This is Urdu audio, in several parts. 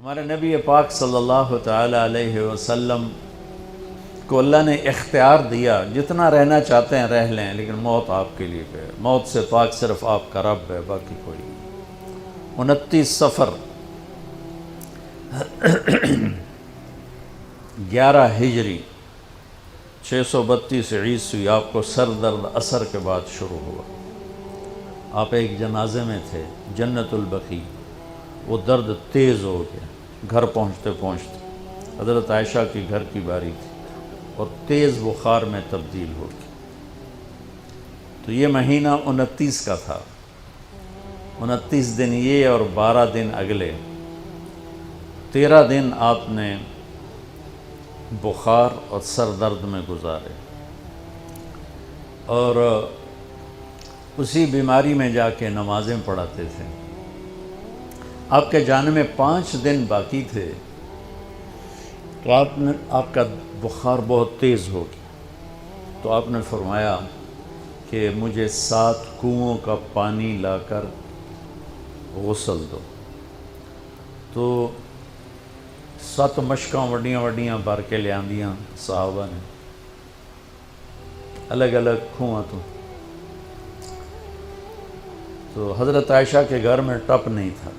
ہمارے نبی پاک صلی اللہ تعالی علیہ وسلم کو اللہ نے اختیار دیا، جتنا رہنا چاہتے ہیں رہ لیں، لیکن موت آپ کے لیے ہے۔ موت سے پاک صرف آپ کا رب ہے، باقی کوئی نہیں۔ 29 صفر 11 ہجری 632 عیسوی آپ کو سر درد عصر کے بعد شروع ہوا۔ آپ ایک جنازے میں تھے، جنت البقیع۔ وہ درد تیز ہو گیا، گھر پہنچتے پہنچتے حضرت عائشہ کی گھر کی باری تھی اور تیز بخار میں تبدیل ہو گئی۔ تو یہ مہینہ 29 کا تھا، 29 دن یہ اور 12 دن اگلے، 13 دن آپ نے بخار اور سر درد میں گزارے، اور اسی بیماری میں جا کے نمازیں پڑھاتے تھے۔ آپ کے جانے میں 5 دن باقی تھے تو آپ کا بخار بہت تیز ہو گیا، تو آپ نے فرمایا کہ مجھے 7 کنوؤں کا پانی لا کر غسل دو۔ تو 7 مشکاں وڈیاں وڈیاں بھر کے لے آندیاں صحابہ نے، الگ الگ کنواں تو حضرت عائشہ کے گھر میں ٹپ نہیں تھا،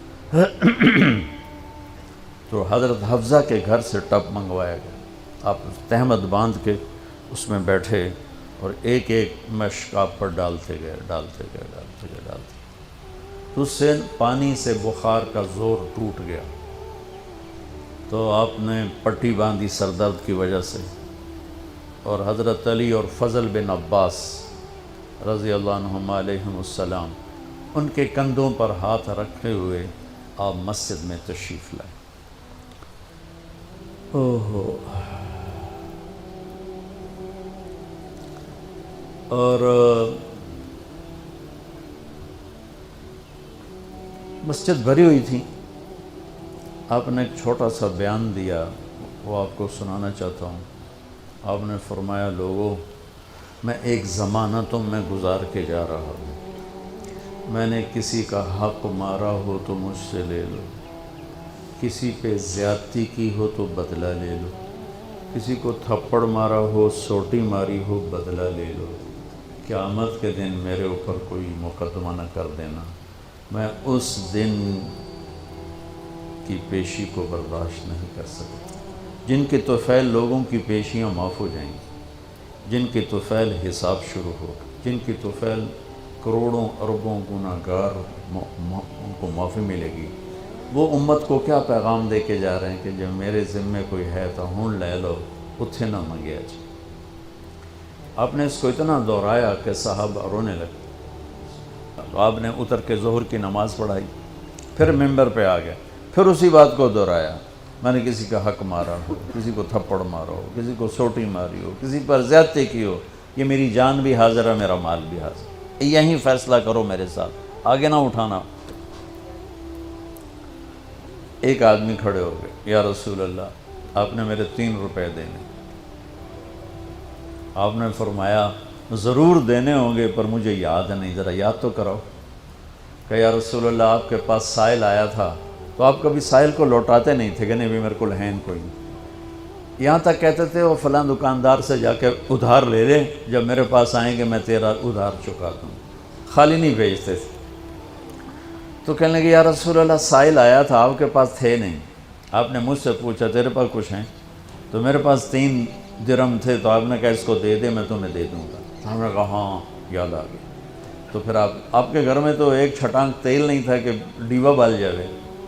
تو حضرت حفصہ کے گھر سے ٹپ منگوایا گیا۔ آپ تہمت باندھ کے اس میں بیٹھے اور ایک ایک مشک آپ پر ڈالتے گئے تو اس سے پانی سے بخار کا زور ٹوٹ گیا۔ تو آپ نے پٹی باندھی سر درد کی وجہ سے، اور حضرت علی اور فضل بن عباس رضی اللہ عنہما علیہم السلام، ان کے کندھوں پر ہاتھ رکھے ہوئے آپ مسجد میں تشریف لائے۔ اور مسجد بھری ہوئی تھی۔ آپ نے ایک چھوٹا سا بیان دیا، وہ آپ کو سنانا چاہتا ہوں۔ آپ نے فرمایا، لوگوں، میں ایک زمانہ تم میں گزار کے جا رہا ہوں۔ میں نے کسی کا حق مارا ہو تو مجھ سے لے لو، کسی پہ زیادتی کی ہو تو بدلہ لے لو، کسی کو تھپڑ مارا ہو، سوٹی ماری ہو، بدلہ لے لو۔ قیامت کے دن میرے اوپر کوئی مقدمہ نہ کر دینا، میں اس دن کی پیشی کو برداشت نہیں کر سکتا۔ جن کے طفیل لوگوں کی پیشیاں معاف ہو جائیں گی، جن کے طفیل حساب شروع ہو، جن کی طفیل کروڑوں اربوں گناہگار ان کو معافی ملے گی، وہ امت کو کیا پیغام دے کے جا رہے ہیں کہ جب میرے ذمے کوئی ہے تو ہون لے لو، اتھے نہ منگیا جائے۔ آپ نے اس کو اتنا دہرایا کہ صحابہ رونے لگے۔ تو آپ نے اتر کے ظہر کی نماز پڑھائی، پھر ممبر پہ آ گیا، پھر اسی بات کو دہرایا، میں نے کسی کا حق مارا ہو، کسی کو تھپڑ مارا ہو، کسی کو سوٹی ماری ہو، کسی پر زیادتی کی ہو، یہ میری جان بھی حاضر ہے، میرا مال بھی حاضر ہے، یہیں فیصلہ کرو میرے ساتھ، آگے نہ اٹھانا۔ ایک آدمی کھڑے ہو گئے، یا رسول اللہ، آپ نے میرے 3 روپے دینے۔ آپ نے فرمایا، ضرور دینے ہوں گے پر مجھے یاد نہیں، ذرا یاد تو کراؤ۔ کہ یا رسول اللہ، آپ کے پاس سائل آیا تھا تو آپ کبھی سائل کو لوٹاتے نہیں تھے کہ نہیں بھی میرے کو ہے کوئی نہیں، یہاں تک کہتے تھے وہ فلاں دکاندار سے جا کے ادھار لے لے، جب میرے پاس آئیں گے میں تیرا ادھار چکا دوں، خالی نہیں بھیجتے تھے۔ تو کہنے لگے، یا رسول اللہ، سائل آیا تھا، آپ کے پاس تھے نہیں، آپ نے مجھ سے پوچھا تیرے پاس کچھ ہیں؟ تو میرے پاس 3 درہم تھے، تو آپ نے کہا اس کو دے دے، میں تمہیں دے دوں گا۔ تو ہم نے کہا ہاں، یاد آ گیا۔ تو پھر آپ کے گھر میں تو ایک چھٹانک تیل نہیں تھا کہ ڈیوا بال جائے،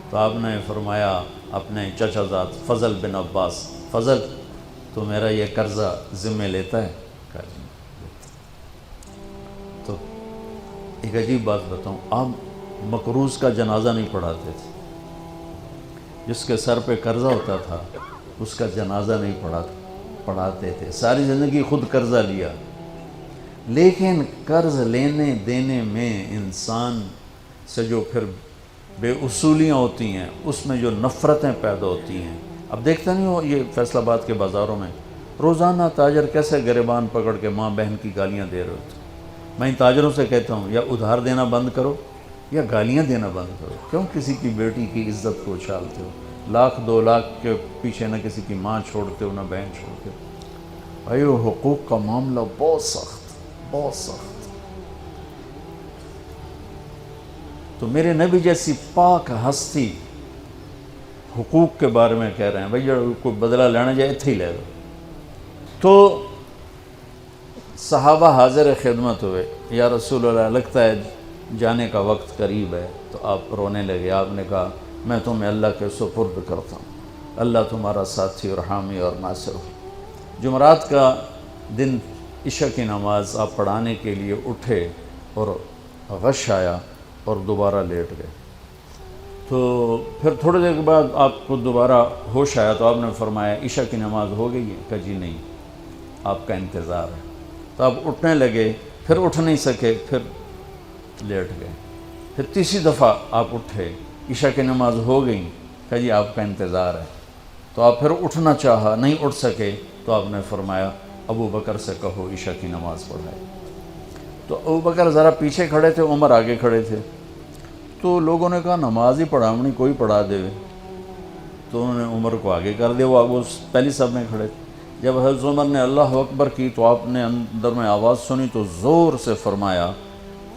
تو آپ نے فرمایا اپنے چچا زاد فضل بن عباس، فضل تو میرا یہ قرضہ ذمہ لیتا ہے؟ کہا جی۔ تو ایک عجیب بات بتاؤں، آپ مقروض کا جنازہ نہیں پڑھاتے تھے، جس کے سر پہ قرضہ ہوتا تھا اس کا جنازہ نہیں پڑھاتے تھے۔ ساری زندگی خود قرضہ لیا، لیکن قرض لینے دینے میں انسان سے جو پھر بے اصولیاں ہوتی ہیں، اس میں جو نفرتیں پیدا ہوتی ہیں۔ اب دیکھتے نہیں ہو یہ فیصل آباد کے بازاروں میں روزانہ تاجر کیسے گریبان پکڑ کے ماں بہن کی گالیاں دے رہے ہوتے ہیں۔ میں ان تاجروں سے کہتا ہوں، یا ادھار دینا بند کرو یا گالیاں دینا بند کرو۔ کیوں کسی کی بیٹی کی عزت کو اچھالتے ہو؟ لاکھ 2 لاکھ کے پیچھے نہ کسی کی ماں چھوڑتے ہو نہ بہن چھوڑتے ہو۔ بھائی وہ حقوق کا معاملہ بہت سخت، بہت سخت۔ تو میرے نبی جیسی پاک ہستی حقوق کے بارے میں کہہ رہے ہیں، بھائی جو کوئی بدلہ لینا جائے اتھے ہی لے لو۔ تو صحابہ حاضر خدمت ہوئے، یا رسول اللہ لگتا ہے جانے کا وقت قریب ہے۔ تو آپ رونے لگے، آپ نے کہا میں تمہیں اللہ کے سپرد کرتا ہوں، اللہ تمہارا ساتھی اور حامی اور ناصر ہو۔ جمعرات کا دن عشاء کی نماز آپ پڑھانے کے لیے اٹھے اور غش آیا اور دوبارہ لیٹ گئے۔ تو پھر تھوڑی دیر کے بعد آپ کو دوبارہ ہوش آیا تو آپ نے فرمایا عشاء کی نماز ہو گئی ہے؟ کہا جی نہیں، آپ کا انتظار ہے۔ تو آپ اٹھنے لگے، پھر اٹھ نہیں سکے، پھر لیٹ گئے۔ پھر تیسری دفعہ آپ اٹھے، عشاء کی نماز ہو گئی، کہا جی آپ کا انتظار ہے۔ تو آپ پھر اٹھنا چاہا، نہیں اٹھ سکے، تو آپ نے فرمایا ابو بکر سے کہو عشاء کی نماز پڑھائے۔ تو ابو بکر ذرا پیچھے کھڑے تھے، عمر آگے کھڑے تھے۔ تو لوگوں نے کہا نماز ہی پڑھاونی، کوئی پڑھا دے۔ تو انہوں نے عمر کو آگے کر دیا، وہ پہلی صف میں کھڑے تھے۔ جب حضرت عمر نے اللہ اکبر کی تو آپ نے اندر میں آواز سنی تو زور سے فرمایا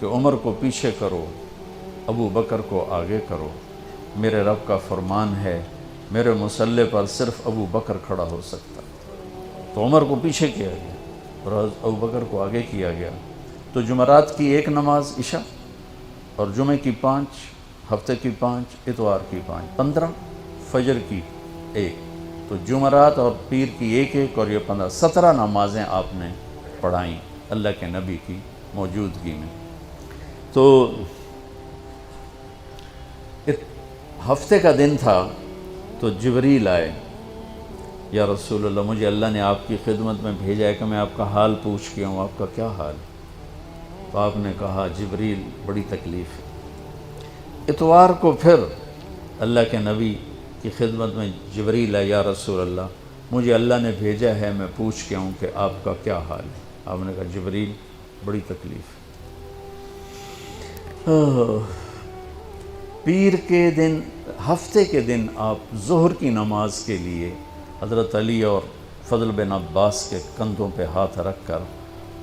کہ عمر کو پیچھے کرو، ابو بکر کو آگے کرو، میرے رب کا فرمان ہے میرے مصلی پر صرف ابو بکر کھڑا ہو سکتا۔ تو عمر کو پیچھے کیا گیا اور ابو بکر کو آگے کیا گیا۔ تو جمعرات کی 1 نماز عشاء، اور جمعے کی 5، ہفتے کی 5، اتوار کی 5، 15، فجر کی 1۔ تو جمعرات اور پیر کی 1 اور یہ 15، 17 نمازیں آپ نے پڑھائیں اللہ کے نبی کی موجودگی میں۔ تو ہفتے کا دن تھا تو جبریل آئے، یا رسول اللہ مجھے اللہ نے آپ کی خدمت میں بھیجا ہے کہ میں آپ کا حال پوچھ کے ہوں، آپ کا کیا حال ہے؟ تو آپ نے کہا جبریل بڑی تکلیف ہے۔ اتوار کو پھر اللہ کے نبی کی خدمت میں جبریل ہے، یا رسول اللہ مجھے اللہ نے بھیجا ہے میں پوچھ کے ہوں کہ آپ کا کیا حال ہے؟ آپ نے کہا جبریل بڑی تکلیف ہے۔ پیر کے دن، ہفتے کے دن آپ ظہر کی نماز کے لیے حضرت علی اور فضل بن عباس کے کندھوں پہ ہاتھ رکھ کر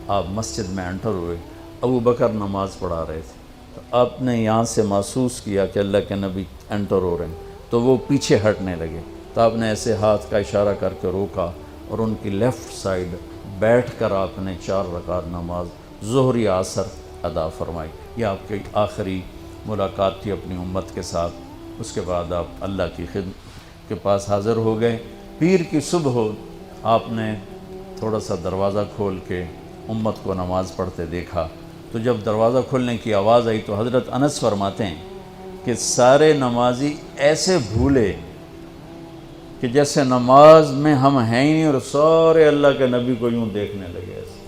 آپ مسجد میں انٹر ہوئے۔ ابو بکر نماز پڑھا رہے تھے، تو آپ نے یہاں سے محسوس کیا کہ اللہ کے نبی انٹر ہو رہے ہیں، تو وہ پیچھے ہٹنے لگے۔ تو آپ نے ایسے ہاتھ کا اشارہ کر کے روکا اور ان کی لیفٹ سائیڈ بیٹھ کر آپ نے 4 رکعت نماز ظہر یا عصر ادا فرمائی۔ یہ آپ کی آخری ملاقات تھی اپنی امت کے ساتھ۔ اس کے بعد آپ اللہ کی خدمت کے پاس حاضر ہو گئے۔ پیر کی صبح ہو، آپ نے تھوڑا سا دروازہ کھول کے امت کو نماز پڑھتے دیکھا۔ تو جب دروازہ کھلنے کی آواز آئی تو حضرت انس فرماتے ہیں کہ سارے نمازی ایسے بھولے کہ جیسے نماز میں ہم ہیں ہی نہیں، اور سارے اللہ کے نبی کو یوں دیکھنے لگے، ایسے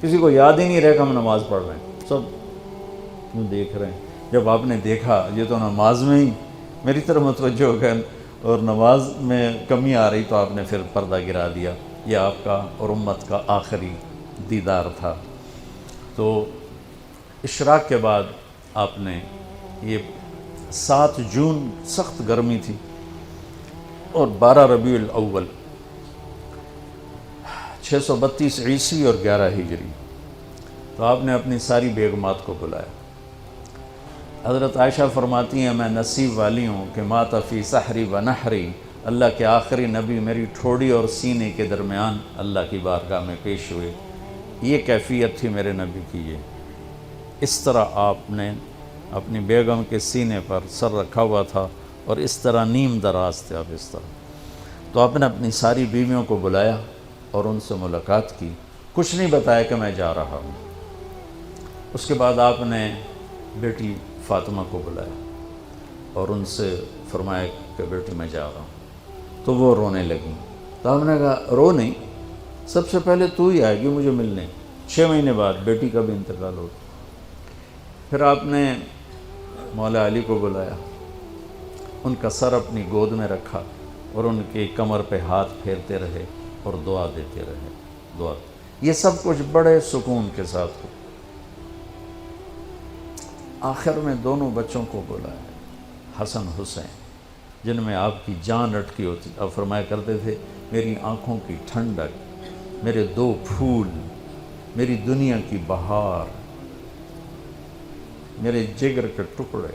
کسی کو یاد ہی نہیں رہا کہ ہم نماز پڑھ رہے ہیں، سب یوں دیکھ رہے ہیں۔ جب آپ نے دیکھا یہ تو نماز میں ہی میری طرف متوجہ ہو گئے اور نماز میں کمی آ رہی، تو آپ نے پھر پردہ گرا دیا۔ یہ آپ کا اور امت کا آخری دیدار تھا۔ تو اشراق کے بعد آپ نے یہ 7 جون سخت گرمی تھی اور 12 ربیع الاول 632 عیسوی اور 11 ہجری، تو آپ نے اپنی ساری بیگمات کو بلایا۔ حضرت عائشہ فرماتی ہیں میں نصیب والی ہوں کہ مات فی سحری و نحری، اللہ کے آخری نبی میری ٹھوڑی اور سینے کے درمیان اللہ کی بارگاہ میں پیش ہوئے۔ یہ کیفیت تھی میرے نبی کی۔ یہ اس طرح آپ نے اپنی بیگم کے سینے پر سر رکھا ہوا تھا اور اس طرح نیم دراز تھے آپ، اس طرح۔ تو آپ نے اپنی ساری بیویوں کو بلایا اور ان سے ملاقات کی، کچھ نہیں بتایا کہ میں جا رہا ہوں۔ اس کے بعد آپ نے بیٹی فاطمہ کو بلایا اور ان سے فرمایا کہ بیٹی میں جا رہا ہوں۔ تو وہ رونے لگیں۔ تو ہم نے کہا رو نہیں، سب سے پہلے تو ہی آئے گی مجھے ملنے، 6 مہینے بعد بیٹی کا بھی انتقال ہو۔ پھر آپ نے مولا علی کو بلایا، ان کا سر اپنی گود میں رکھا اور ان کی کمر پہ ہاتھ پھیرتے رہے اور دعا دیتے رہے، دعا۔ یہ سب کچھ بڑے سکون کے ساتھ ہو۔ آخر میں دونوں بچوں کو بلایا، حسن حسین، جن میں آپ کی جان اٹکی ہوتی. آپ فرمایا کرتے تھے میری آنکھوں کی ٹھنڈک، میرے دو پھول، میری دنیا کی بہار، میرے جگر کے ٹکڑے.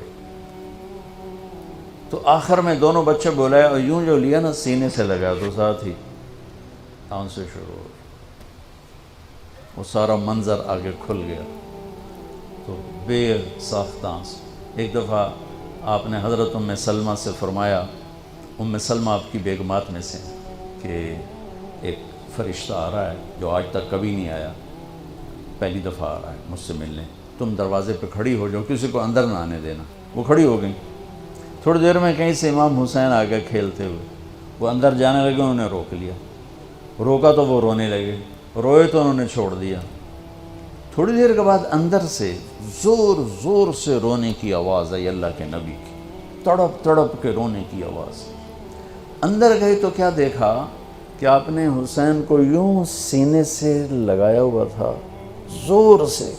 تو آخر میں دونوں بچے بولائے اور یوں جو لیا نا سینے سے لگا تو ساتھ ہی آن سے شروع ہو. وہ سارا منظر آگے کھل گیا. تو بے ساختہ ایک دفعہ آپ نے حضرت ام سلمہ سے فرمایا، ام سلمہ آپ کی بیگمات میں سے، کہ ایک فرشتہ آ رہا ہے جو آج تک کبھی نہیں آیا، پہلی دفعہ آ رہا ہے مجھ سے ملنے، تم دروازے پہ کھڑی ہو جاؤ، کسی کو اندر نہ آنے دینا. وہ کھڑی ہو گئیں. تھوڑی دیر میں کہیں سے امام حسین آ گئے کھیلتے ہوئے. وہ اندر جانے لگے، انہوں نے روک لیا. روکا تو وہ رونے لگے، روئے تو انہوں نے چھوڑ دیا. تھوڑی دیر کے بعد اندر سے زور زور سے رونے کی آواز آئی، اللہ کے نبی کی، تڑپ تڑپ کے رونے کی آواز. اندر گئے تو کیا دیکھا کہ آپ نے حسین کو یوں سینے سے لگایا ہوا تھا زور سے،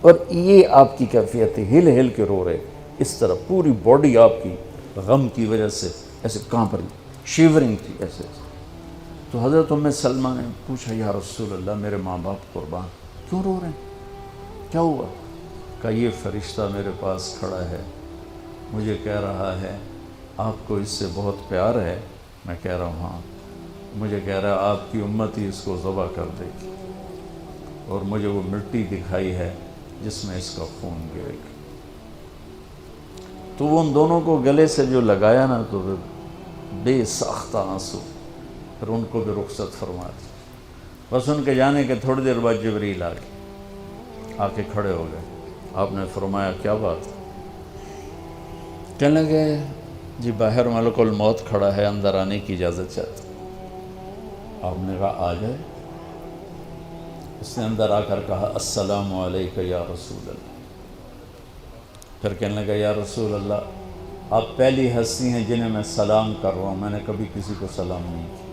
اور یہ آپ کی کیفیت تھی، ہل ہل کے رو رہے اس طرح، پوری باڈی آپ کی غم کی وجہ سے ایسے کانپ رہی، شیورنگ تھی ایسے. تو حضرت ام سلمہ نے پوچھا یا رسول اللہ میرے ماں باپ قربان، کیوں رو رہے ہیں، کیا ہوا؟ کہا یہ فرشتہ میرے پاس کھڑا ہے، مجھے کہہ رہا ہے آپ کو اس سے بہت پیار ہے. میں کہہ رہا ہوں ہاں. مجھے کہہ رہا ہے آپ کی امت ہی اس کو ذبح کر دے گی، اور مجھے وہ مٹی دکھائی ہے جس میں اس کا خون گرے گا. تو وہ ان دونوں کو گلے سے جو لگایا نا تو بے ساختہ آنسو، پھر ان کو بھی رخصت فرما دی. بس ان کے جانے کے تھوڑی دیر بعد جبریل آ کے کھڑے ہو گئے. آپ نے فرمایا کیا بات؟ کہنے لگے جی باہر ملک الموت کھڑا ہے، اندر آنے کی اجازت چاہتا. آپ نے کہا آ جائے. اس نے اندر آ کر کہا السلام علیکہ یا رسول اللہ. پھر کہنے لگا یا رسول اللہ آپ پہلی ہستی ہیں جنہیں میں سلام کر رہا ہوں، میں نے کبھی کسی کو سلام نہیں کیا.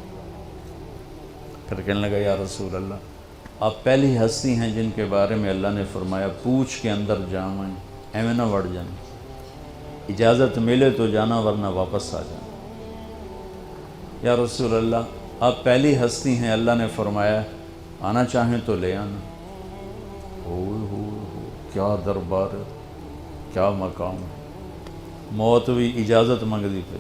پھر کہنے لگا یا رسول اللہ آپ پہلی ہستی ہیں جن کے بارے میں اللہ نے فرمایا پوچھ کے اندر جائیں، ایویں نہ وڑ جائیں، اجازت ملے تو جانا ورنہ واپس آ جانا. یا رسول اللہ آپ پہلی ہستی ہیں اللہ نے فرمایا آنا چاہیں تو لے آنا. ہو کیا دربار، کیا مقام ہے. موت بھی اجازت منگتی پہ،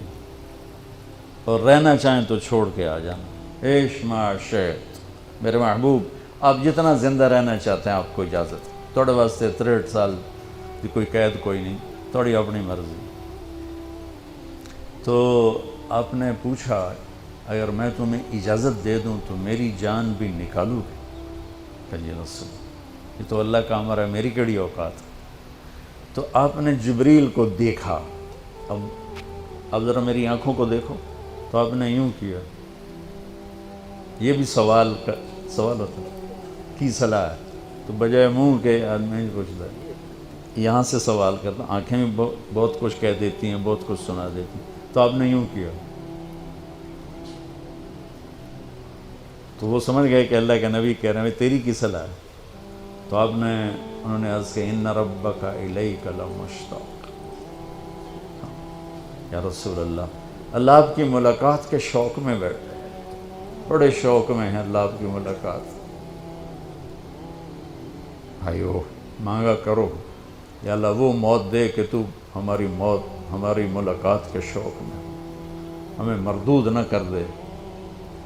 اور رہنا چاہیں تو چھوڑ کے آ جانا. عیش ما شئت، میرے محبوب آپ جتنا زندہ رہنا چاہتے ہیں آپ کو اجازت. تھوڑے واسطے 63 سال کی کوئی قید کوئی نہیں، تھوڑی اپنی مرضی. تو آپ نے پوچھا اگر میں تمہیں اجازت دے دوں تو میری جان بھی نکالو گے؟ کہ جی رسول یہ تو اللہ کا امر ہے، میری کیڑی اوقات. تو آپ نے جبریل کو دیکھا. اب ذرا میری آنکھوں کو دیکھو. تو آپ نے یوں کیا. یہ بھی سوال ہوتا ہے کی صلاح ہے، تو بجائے منہ کے آدمی پوچھتا ہے، یہاں سے سوال کرتا. آنکھیں بھی بہت کچھ کہہ دیتی ہیں، بہت کچھ سنا دیتی ہیں. تو آپ نے یوں کیا. تو وہ سمجھ گئے کہ اللہ کے نبی کہہ رہے ہیں تیری کی صلاح ہے. تو انہوں نے عرض کہ ان ربک الیک لمشتاق. یا رسول اللہ آپ کی ملاقات کے شوق میں بیٹھے، بڑے شوق میں ہیں اللہ آپ کی ملاقات. بھائیو مانگا کرو یا اللہ وہ موت دے کہ تو ہماری ملاقات کے شوق میں ہمیں مردود نہ کر دے،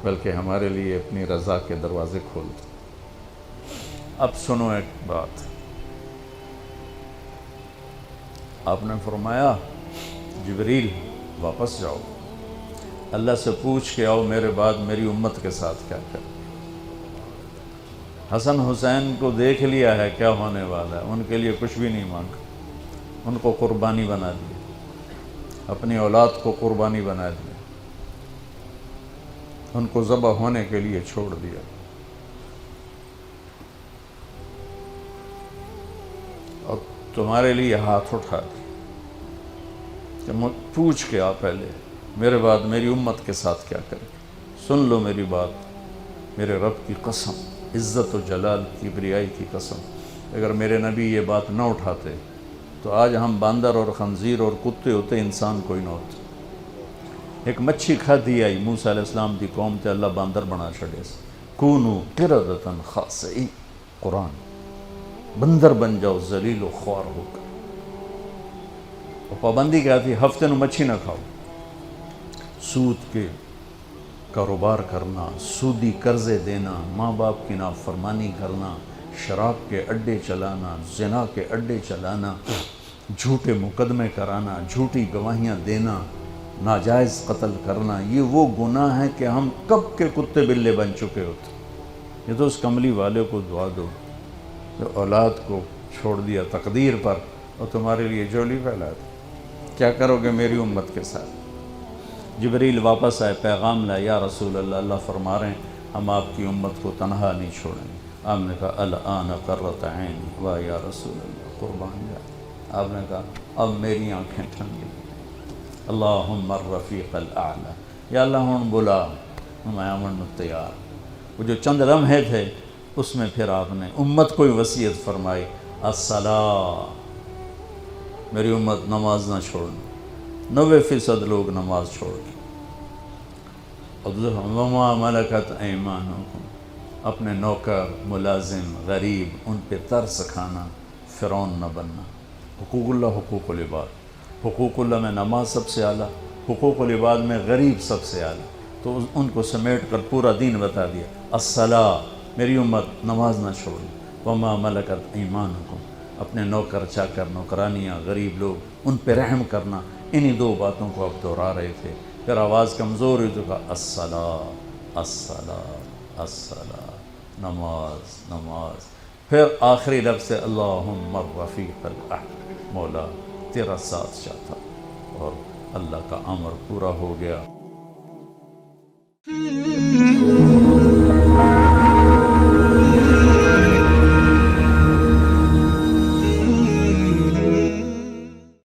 بلکہ ہمارے لیے اپنی رضا کے دروازے کھول دے. اب سنو ایک بات. آپ نے فرمایا جبریل واپس جاؤ، اللہ سے پوچھ کے آؤ میرے بعد میری امت کے ساتھ کیا کریں. حسن حسین کو دیکھ لیا ہے کیا ہونے والا ہے، ان کے لیے کچھ بھی نہیں مانگا، ان کو قربانی بنا دیا، اپنی اولاد کو قربانی بنا دیا، ان کو ذبح ہونے کے لیے چھوڑ دیا. اور تمہارے لیے ہاتھ اٹھا دیا کہ پوچھ کے آ پہلے میرے بعد میری امت کے ساتھ کیا کریں. سن لو میری بات، میرے رب کی قسم، عزت و جلال کی بریائی کی قسم، اگر میرے نبی یہ بات نہ اٹھاتے تو آج ہم باندر اور خنزیر اور کتے ہوتے، انسان کوئی نہ ہوتے. ایک مچھی کھادی آئی موسیٰ علیہ السلام دی قوم تے اللہ باندر بنا چھڑے سے کونو قردتن خاسئین، قرآن بندر بن جاؤ ذلیل و خوار ہو کر۔ اور پابندی کیا تھی؟ ہفتے نو مچھی نہ کھاؤ، سود کے کاروبار کرنا، سودی قرضے دینا، ماں باپ کی نافرمانی کرنا، شراب کے اڈے چلانا، زنا کے اڈے چلانا، جھوٹے مقدمے کرانا، جھوٹی گواہیاں دینا، ناجائز قتل کرنا، یہ وہ گناہ ہیں کہ ہم کب کے کتے بلے بن چکے ہوتے۔ یہ تو اس کملی والے کو دعا دو جو اولاد کو چھوڑ دیا تقدیر پر اور تمہارے لیے جولی پھیلا دی۔ کیا کرو گے میری امت کے ساتھ؟ جبریل واپس آئے، پیغام لائے، یا رسول اللہ، اللہ فرما رہے ہیں ہم آپ کی امت کو تنہا نہیں چھوڑیں گے۔ آپ نے کہا الآن قرۃ عینی، واہ یا رسول اللہ، قربان جائے۔ آپ نے کہا اب میری آنکھیں ٹھنڈی، اللہم الرفیق الاعلی، یا اللہ ہوں بلا، میں امن تیار۔ وہ جو چند لمحے تھے اس میں پھر آپ نے امت کو ہی وصیت فرمائی، الصلاۃ، میری امت نماز نہ چھوڑنا۔ 90% لوگ نماز چھوڑ گئے۔ وما ملکت ایمانکم، اپنے نوکر، ملازم، غریب، ان پہ ترس کھانا، فرعون نہ بننا۔ حقوق اللہ، حقوق العباد، حقوق اللہ میں نماز سب سے اعلیٰ، حقوق العباد میں غریب سب سے اعلیٰ، تو ان کو سمیٹ کر پورا دین بتا دیا، الصلاۃ، میری امت نماز نہ چھوڑی، وما ملکت ایمانکم، اپنے نوکر چاکر، نوکرانیاں، غریب لوگ، ان پہ رحم کرنا۔ انہی دو باتوں کو اب دہرا رہے تھے۔ پھر آواز کمزور ہوئی تو کہا الصلاۃ، الصلاۃ، الصلاۃ، نماز، نماز۔ پھر آخری لفظ سے اللہم الرفیق الاعلی، مولا تیرا ساتھ چاہتا، اور اللہ کا امر پورا ہو گیا۔